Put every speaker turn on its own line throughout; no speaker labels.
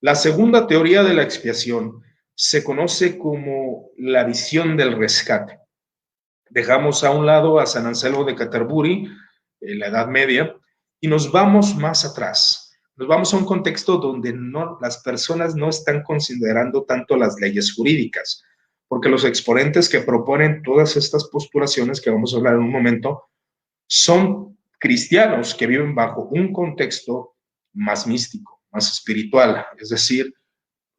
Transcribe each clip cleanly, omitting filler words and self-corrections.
La segunda teoría de la expiación se conoce como la visión del rescate. Dejamos a un lado a San Anselmo de Canterbury, en la Edad Media, y nos vamos más atrás. Nos vamos a un contexto donde las personas no están considerando tanto las leyes jurídicas, porque los exponentes que proponen todas estas postulaciones que vamos a hablar en un momento son cristianos que viven bajo un contexto más místico, más espiritual, es decir,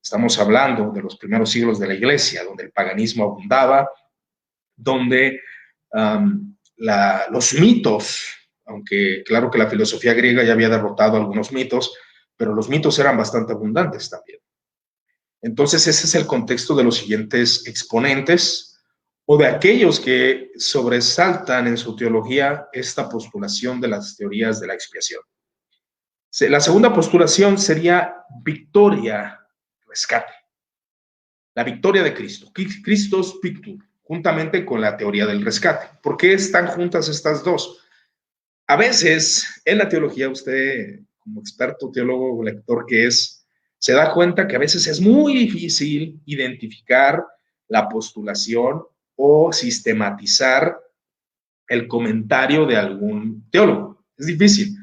estamos hablando de los primeros siglos de la Iglesia, donde el paganismo abundaba, donde los mitos, aunque claro que la filosofía griega ya había derrotado algunos mitos, pero los mitos eran bastante abundantes también. Entonces ese es el contexto de los siguientes exponentes o de aquellos que sobresaltan en su teología esta postulación de las teorías de la expiación. La segunda postulación sería victoria, rescate. La victoria de Cristo, Christus Victor, juntamente con la teoría del rescate. ¿Por qué están juntas estas dos? A veces en la teología, usted como experto teólogo o lector que es, se da cuenta que a veces es muy difícil identificar la postulación o sistematizar el comentario de algún teólogo. Es difícil.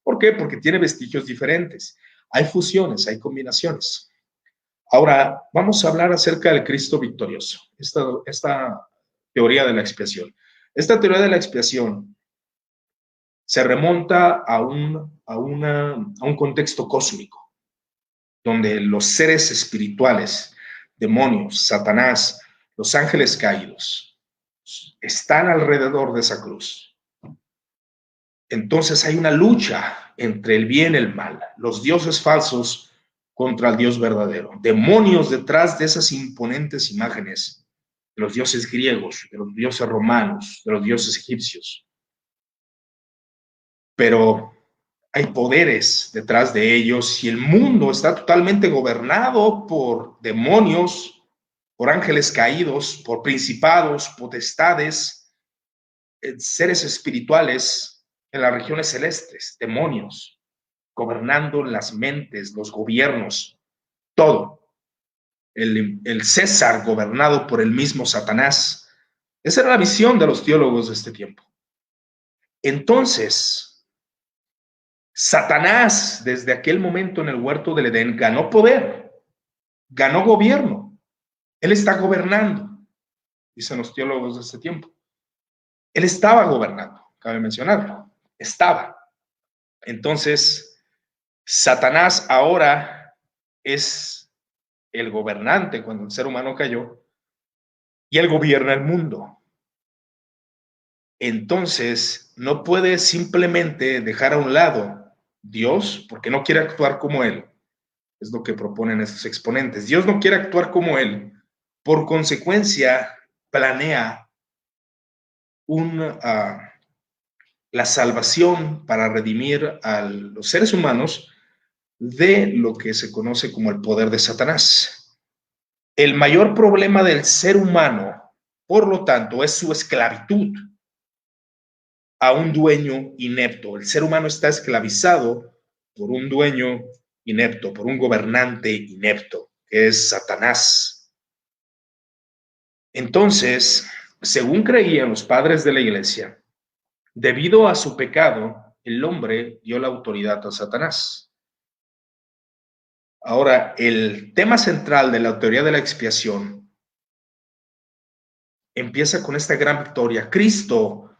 ¿Por qué? Porque tiene vestigios diferentes. Hay fusiones, hay combinaciones. Ahora, vamos a hablar acerca del Cristo victorioso, esta teoría de la expiación. Esta teoría de la expiación se remonta a un contexto cósmico, donde los seres espirituales, demonios, Satanás, los ángeles caídos, están alrededor de esa cruz. Entonces hay una lucha entre el bien y el mal, los dioses falsos contra el Dios verdadero, demonios detrás de esas imponentes imágenes de los dioses griegos, de los dioses romanos, de los dioses egipcios. Pero hay poderes detrás de ellos y el mundo está totalmente gobernado por demonios, por ángeles caídos, por principados, potestades, seres espirituales en las regiones celestes, demonios, gobernando las mentes, los gobiernos, todo. El César gobernado por el mismo Satanás. Esa era la visión de los teólogos de este tiempo. Entonces, Satanás, desde aquel momento en el huerto del Edén, ganó poder, ganó gobierno. Él está gobernando, dicen los teólogos de este tiempo. Él estaba gobernando, cabe mencionarlo, estaba. Entonces, Satanás ahora es el gobernante cuando el ser humano cayó y él gobierna el mundo. Entonces, no puede simplemente dejar a un lado Dios porque no quiere actuar como él. Es lo que proponen estos exponentes. Dios no quiere actuar como él. Por consecuencia, planea la salvación para redimir a los seres humanos de lo que se conoce como el poder de Satanás. El mayor problema del ser humano, por lo tanto, es su esclavitud a un dueño inepto. El ser humano está esclavizado por un dueño inepto, por un gobernante inepto, que es Satanás. Entonces, según creían los padres de la iglesia, debido a su pecado, el hombre dio la autoridad a Satanás. Ahora, el tema central de la teoría de la expiación empieza con esta gran victoria. Cristo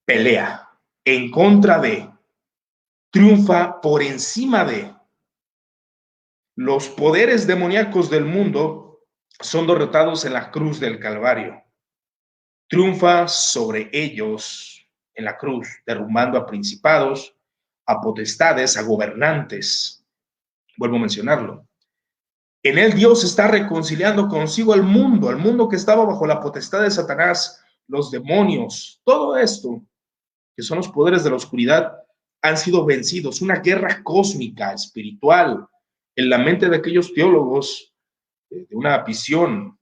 pelea en contra de, triunfa por encima de. Los poderes demoníacos del mundo son derrotados en la cruz del Calvario. Triunfa sobre ellos en la cruz, derrumbando a principados, a potestades, a gobernantes. Vuelvo a mencionarlo. En él Dios está reconciliando consigo al mundo que estaba bajo la potestad de Satanás, los demonios, todo esto, que son los poderes de la oscuridad, han sido vencidos. Una guerra cósmica, espiritual, en la mente de aquellos teólogos, de una visión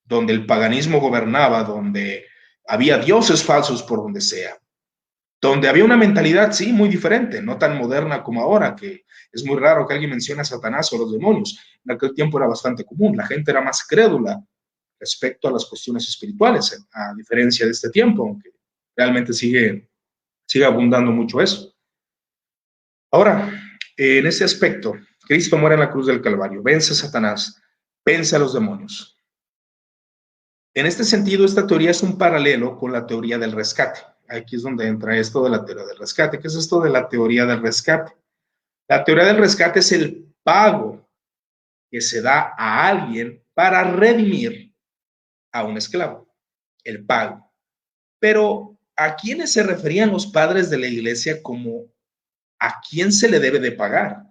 donde el paganismo gobernaba, donde había dioses falsos por donde sea, donde había una mentalidad, sí, muy diferente, no tan moderna como ahora, que es muy raro que alguien mencione a Satanás o a los demonios. en aquel tiempo era bastante común. La gente era más crédula respecto a las cuestiones espirituales, a diferencia de este tiempo, aunque realmente sigue abundando mucho eso. Ahora, en ese aspecto, Cristo muere en la cruz del Calvario, vence a Satanás, vence a los demonios. En este sentido, esta teoría es un paralelo con la teoría del rescate. Aquí es donde entra esto de la teoría del rescate. ¿Qué es esto de la teoría del rescate? La teoría del rescate es el pago que se da a alguien para redimir a un esclavo, el pago. Pero ¿a quiénes se referían los padres de la iglesia como a quién se le debe de pagar?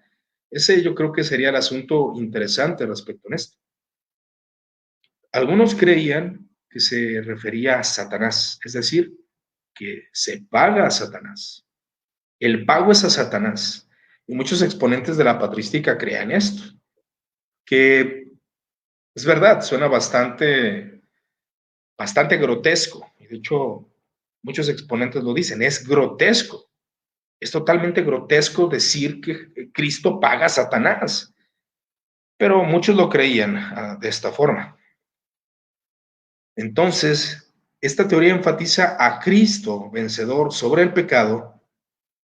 Ese yo creo que sería el asunto interesante respecto a esto. Algunos creían que se refería a Satanás, es decir, que se paga a Satanás. El pago es a Satanás. Y muchos exponentes de la patrística creían esto, que es verdad, suena bastante grotesco. Y de hecho, muchos exponentes lo dicen, es grotesco. Es totalmente grotesco decir que Cristo paga a Satanás. Pero muchos lo creían de esta forma. Entonces, esta teoría enfatiza a Cristo vencedor sobre el pecado,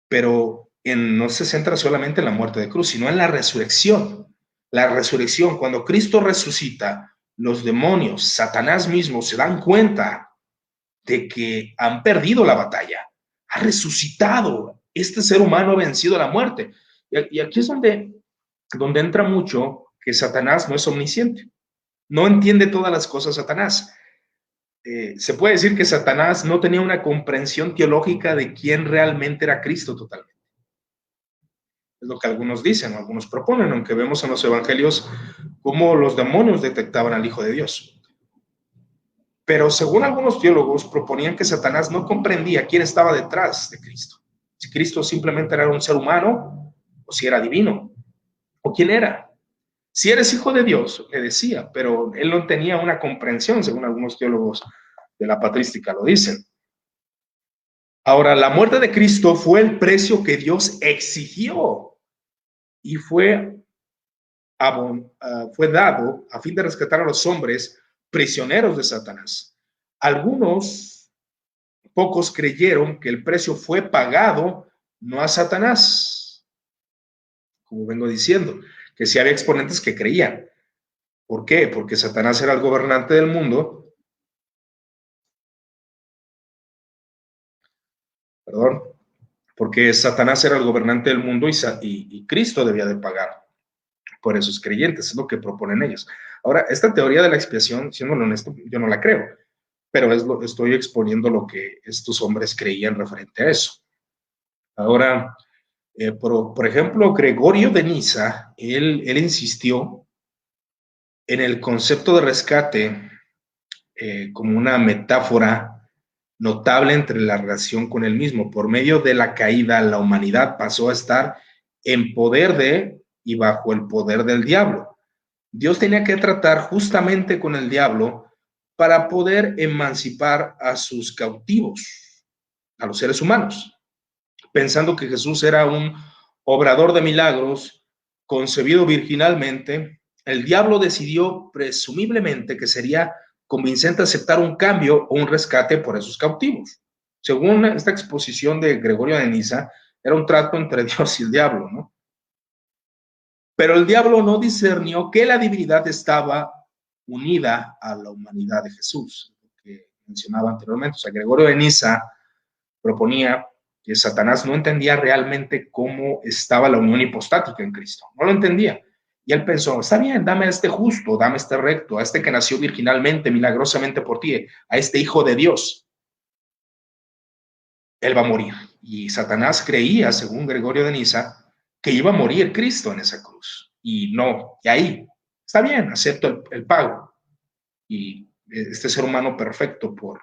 pero no se centra solamente en la muerte de cruz, sino en la resurrección. La resurrección, cuando Cristo resucita, los demonios, Satanás mismo, se dan cuenta de que han perdido la batalla. Ha resucitado. Este ser humano ha vencido la muerte. Y aquí es donde entra mucho que Satanás no es omnisciente. No entiende todas las cosas Satanás. Se puede decir que Satanás no tenía una comprensión teológica de quién realmente era Cristo totalmente. Es lo que algunos dicen, algunos proponen, aunque vemos en los evangelios cómo los demonios detectaban al Hijo de Dios. Pero según algunos teólogos, proponían que Satanás no comprendía quién estaba detrás de Cristo. Si Cristo simplemente era un ser humano, o si era divino, o quién era. Si eres hijo de Dios, le decía, pero él no tenía una comprensión, según algunos teólogos de la patrística lo dicen. Ahora, la muerte de Cristo fue el precio que Dios exigió y fue dado a fin de rescatar a los hombres prisioneros de Satanás. Pocos creyeron que el precio fue pagado no a Satanás, como vengo diciendo, que sí había exponentes que creían. ¿Por qué? Porque Satanás era el gobernante del mundo. Porque Satanás era el gobernante del mundo y Cristo debía de pagar por esos creyentes, es lo que proponen ellos. Ahora, esta teoría de la expiación, siendo honesto, yo no la creo, pero estoy exponiendo lo que estos hombres creían referente a eso. Ahora, por ejemplo, Gregorio de Niza, él insistió en el concepto de rescate como una metáfora notable entre la relación con él mismo. Por medio de la caída, la humanidad pasó a estar en poder de y bajo el poder del diablo. Dios tenía que tratar justamente con el diablo para poder emancipar a sus cautivos, a los seres humanos, pensando que Jesús era un obrador de milagros, concebido virginalmente. El diablo decidió presumiblemente que sería convincente aceptar un cambio o un rescate por esos cautivos. Según esta exposición de Gregorio de Niza, era un trato entre Dios y el diablo, ¿no? Pero el diablo no discernió que la divinidad estaba unida a la humanidad de Jesús, que mencionaba anteriormente. O sea, Gregorio de Niza proponía que Satanás no entendía realmente cómo estaba la unión hipostática en Cristo. No lo entendía. Y él pensó, está bien, dame a este justo, dame a este recto, a este que nació virginalmente, milagrosamente por ti, a este hijo de Dios. Él va a morir. Y Satanás creía, según Gregorio de Niza, que iba a morir Cristo en esa cruz. Y no, y ahí, está bien, acepto el pago. Y este ser humano perfecto por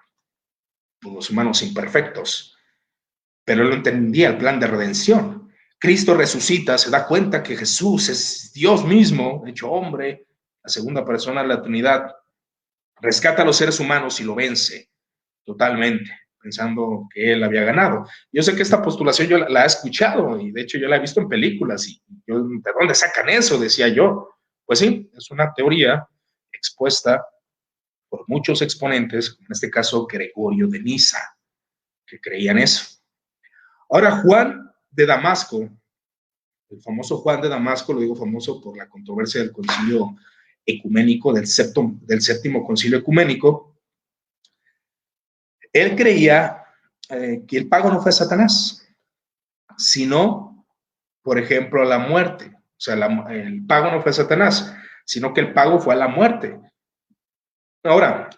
los humanos imperfectos. Pero él no entendía el plan de redención. Cristo resucita, se da cuenta que Jesús es Dios mismo, hecho hombre, la segunda persona de la Trinidad, rescata a los seres humanos y lo vence totalmente, pensando que él había ganado. Yo sé que esta postulación yo la he escuchado y de hecho yo la he visto en películas y yo, ¿de dónde sacan eso? Decía yo, Pues sí, es una teoría expuesta por muchos exponentes, en este caso Gregorio de Niza, que creían eso. Ahora, Juan de Damasco, el famoso Juan de Damasco, lo digo famoso por la controversia del concilio ecuménico, del séptimo concilio ecuménico, él creía que el pago no fue a Satanás, sino, por ejemplo, a la muerte. O sea, el pago no fue a Satanás, sino que el pago fue a la muerte. Ahora,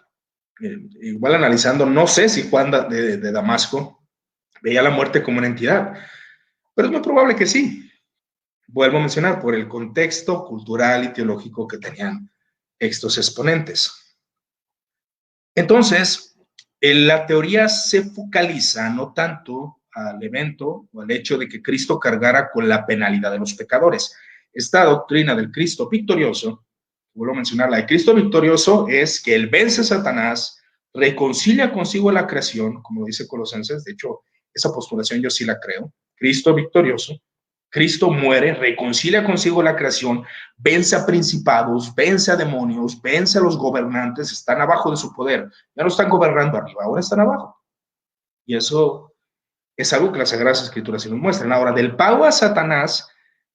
igual analizando, no sé si Juan de Damasco veía la muerte como una entidad, pero es muy probable que sí. Vuelvo a mencionar, por el contexto cultural y teológico que tenían estos exponentes. Entonces, la teoría se focaliza no tanto al evento o al hecho de que Cristo cargara con la penalidad de los pecadores. Esta doctrina del Cristo victorioso, vuelvo a mencionar, la de Cristo victorioso es que él vence a Satanás, reconcilia consigo la creación, como dice Colosenses. De hecho, esa postulación yo sí la creo. Cristo victorioso, Cristo muere, reconcilia consigo la creación, vence a principados, vence a demonios, vence a los gobernantes, están abajo de su poder. Ya no están gobernando arriba, ahora están abajo. Y eso es algo que las Sagradas Escrituras sí nos muestran. Ahora, del pago a Satanás,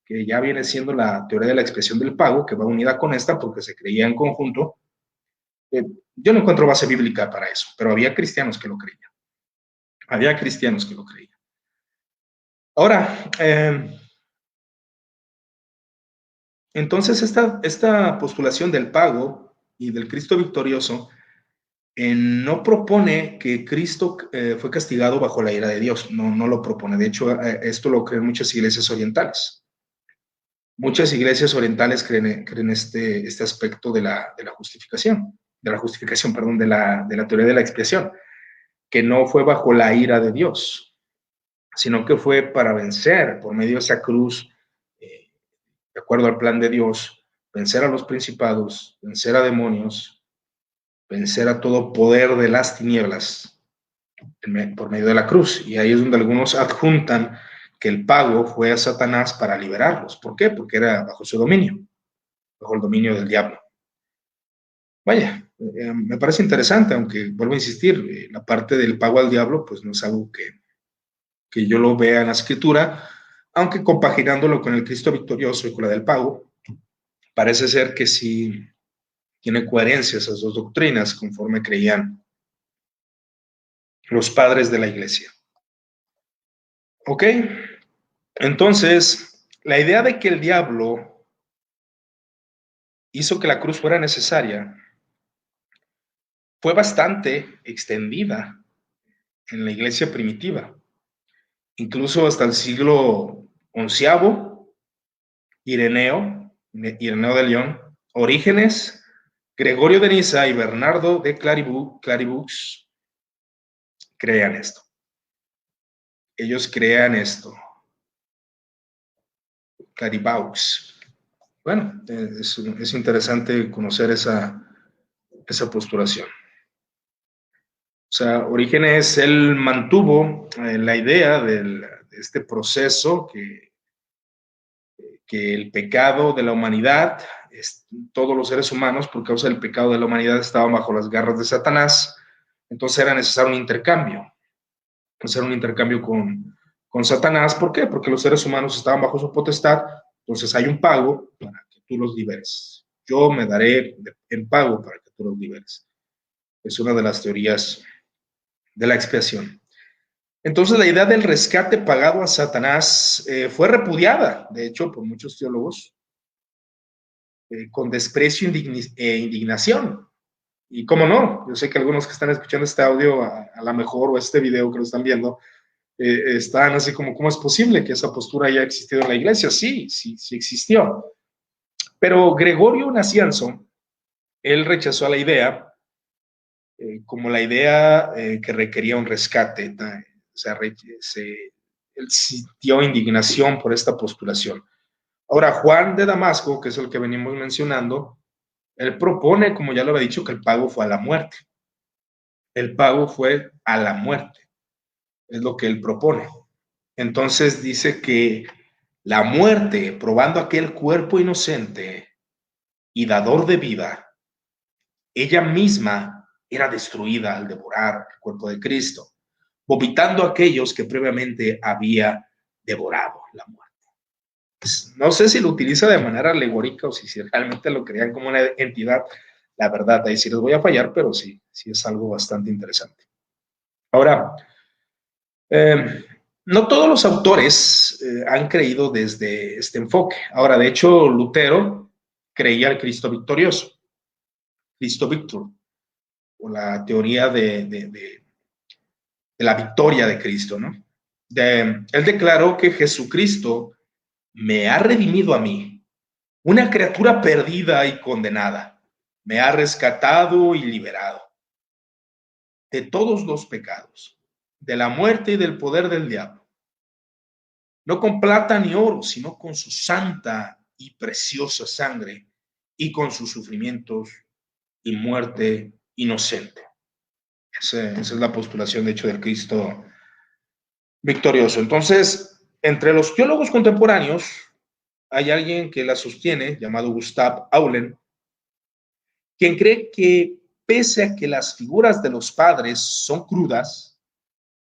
que ya viene siendo la teoría de la expresión del pago, que va unida con esta porque se creía en conjunto, yo no encuentro base bíblica para eso, pero había cristianos que lo creían. Había cristianos que lo creían. Ahora, entonces esta postulación del pago y del Cristo victorioso no propone que Cristo fue castigado bajo la ira de Dios, no lo propone. De hecho, esto lo creen muchas iglesias orientales. Muchas iglesias orientales creen este aspecto de la justificación, perdón, de la teoría de la expiación, que no fue bajo la ira de Dios, sino que fue para vencer por medio de esa cruz, de acuerdo al plan de Dios, vencer a los principados, vencer a demonios, vencer a todo poder de las tinieblas por medio de la cruz. Y ahí es donde algunos adjuntan que el pago fue a Satanás para liberarlos. ¿Por qué? Porque era bajo su dominio, bajo el dominio del diablo. Vaya, me parece interesante, aunque vuelvo a insistir, la parte del pago al diablo, pues no es algo que yo lo vea en la escritura, aunque compaginándolo con el Cristo victorioso y con la del pago, parece ser que sí tiene coherencia esas dos doctrinas conforme creían los padres de la iglesia. ¿Ok? Entonces, la idea de que el diablo hizo que la cruz fuera necesaria fue bastante extendida en la iglesia primitiva. Incluso hasta el siglo XI, Ireneo de León, Orígenes, Gregorio de Niza y Bernardo de Clairvaux crean esto. Ellos crean esto. Clairvaux. Bueno, es interesante conocer esa postulación. O sea, Orígenes, él mantuvo la idea de este proceso que el pecado de la humanidad, todos los seres humanos, por causa del pecado de la humanidad, estaban bajo las garras de Satanás. Entonces era necesario un intercambio, hacer un intercambio con Satanás. ¿Por qué? Porque los seres humanos estaban bajo su potestad. Entonces hay un pago para que tú los liberes. Yo me daré en pago para que tú los liberes. Es una de las teorías de la expiación. Entonces la idea del rescate pagado a Satanás fue repudiada, de hecho, por muchos teólogos, con desprecio e indignación. Y cómo no, yo sé que algunos que están escuchando este audio, a lo mejor, o este video que lo están viendo, están así como, ¿cómo es posible que esa postura haya existido en la iglesia? Sí, sí, sí existió. Pero Gregorio Nacianzo, él rechazó la idea como la idea que requería un rescate. O sea, él sintió indignación por esta postulación. Ahora, Juan de Damasco, que es el que venimos mencionando, él propone, como ya lo había dicho, que el pago fue a la muerte. El pago fue a la muerte. Es lo que él propone. Entonces dice que la muerte, probando aquel cuerpo inocente, y dador de vida, ella misma era destruida al devorar el cuerpo de Cristo, vomitando a aquellos que previamente había devorado la muerte. Pues, no sé si lo utiliza de manera alegórica o si realmente lo creían como una entidad. La verdad, ahí sí les voy a fallar, pero sí es algo bastante interesante. Ahora, no todos los autores han creído desde este enfoque. Ahora, de hecho, Lutero creía al Cristo victorioso, Cristo Victor, o la teoría de la victoria de Cristo, ¿no? Él declaró que Jesucristo me ha redimido a mí, una criatura perdida y condenada. Me ha rescatado y liberado de todos los pecados, de la muerte y del poder del diablo. No con plata ni oro, sino con su santa y preciosa sangre y con sus sufrimientos y muerte inocente. Esa es la postulación, de hecho, del Cristo victorioso. Entonces, entre los teólogos contemporáneos hay alguien que la sostiene, llamado Gustav Aulen, quien cree que pese a que las figuras de los padres son crudas,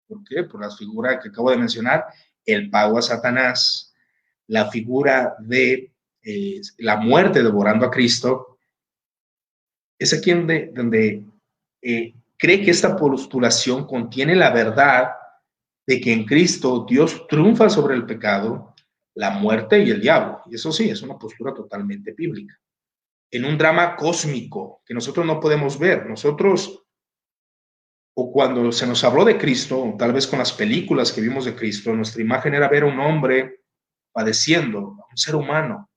¿por qué? Por las figuras que acabo de mencionar, el pago a Satanás, la figura de la muerte devorando a Cristo, es aquí donde cree que esta postulación contiene la verdad de que en Cristo Dios triunfa sobre el pecado, la muerte y el diablo. Y eso sí, es una postura totalmente bíblica. En un drama cósmico que nosotros no podemos ver. Nosotros, o cuando se nos habló de Cristo, tal vez con las películas que vimos de Cristo, nuestra imagen era ver a un hombre padeciendo, a un ser humano.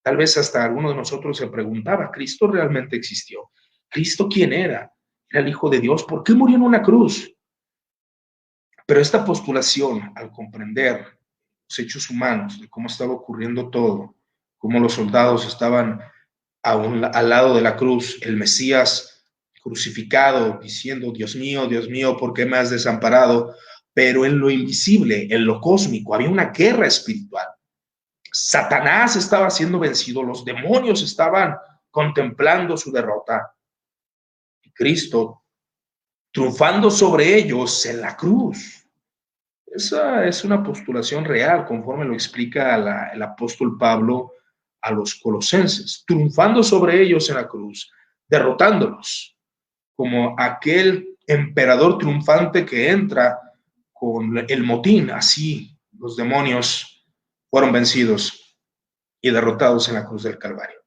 Tal vez hasta alguno de nosotros se preguntaba, ¿Cristo realmente existió? ¿Cristo quién era? ¿Era el Hijo de Dios? ¿Por qué murió en una cruz? Pero esta postulación, al comprender los hechos humanos, de cómo estaba ocurriendo todo, cómo los soldados estaban al lado de la cruz, el Mesías crucificado, diciendo, Dios mío, ¿por qué me has desamparado? Pero en lo invisible, en lo cósmico, había una guerra espiritual. Satanás estaba siendo vencido, los demonios estaban contemplando su derrota. Y Cristo triunfando sobre ellos en la cruz. Esa es una postulación real, conforme lo explica el apóstol Pablo a los colosenses, triunfando sobre ellos en la cruz, derrotándolos, como aquel emperador triunfante que entra con el motín. Así los demonios fueron vencidos y derrotados en la cruz del Calvario.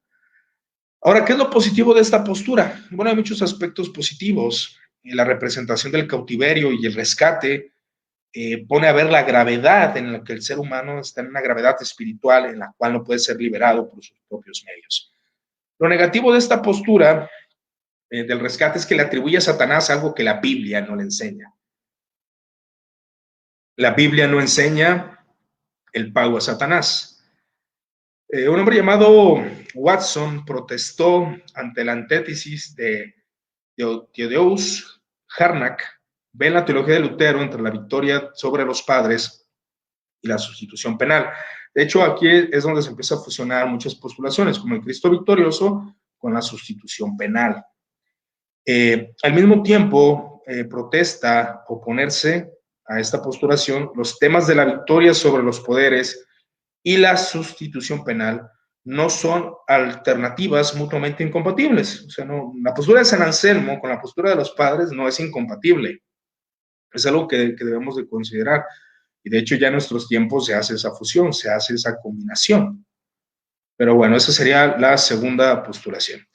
Ahora, ¿qué es lo positivo de esta postura? Bueno, hay muchos aspectos positivos. La representación del cautiverio y el rescate pone a ver la gravedad en la que el ser humano está, en una gravedad espiritual en la cual no puede ser liberado por sus propios medios. Lo negativo de esta postura del rescate es que le atribuye a Satanás algo que la Biblia no le enseña. La Biblia no enseña el pago a Satanás. Un hombre llamado Watson protestó ante la antítesis de Thaddeus Harnack, ve en la teología de Lutero entre la victoria sobre los padres y la sustitución penal. De hecho, aquí es donde se empieza a fusionar muchas postulaciones, como el Cristo victorioso con la sustitución penal. Al mismo tiempo, protesta oponerse a esta postulación los temas de la victoria sobre los poderes y la sustitución penal no son alternativas mutuamente incompatibles. O sea, no, la postura de San Anselmo con la postura de los padres no es incompatible. Es algo que debemos de considerar. Y de hecho ya en nuestros tiempos se hace esa fusión, se hace esa combinación. Pero bueno, esa sería la segunda postulación.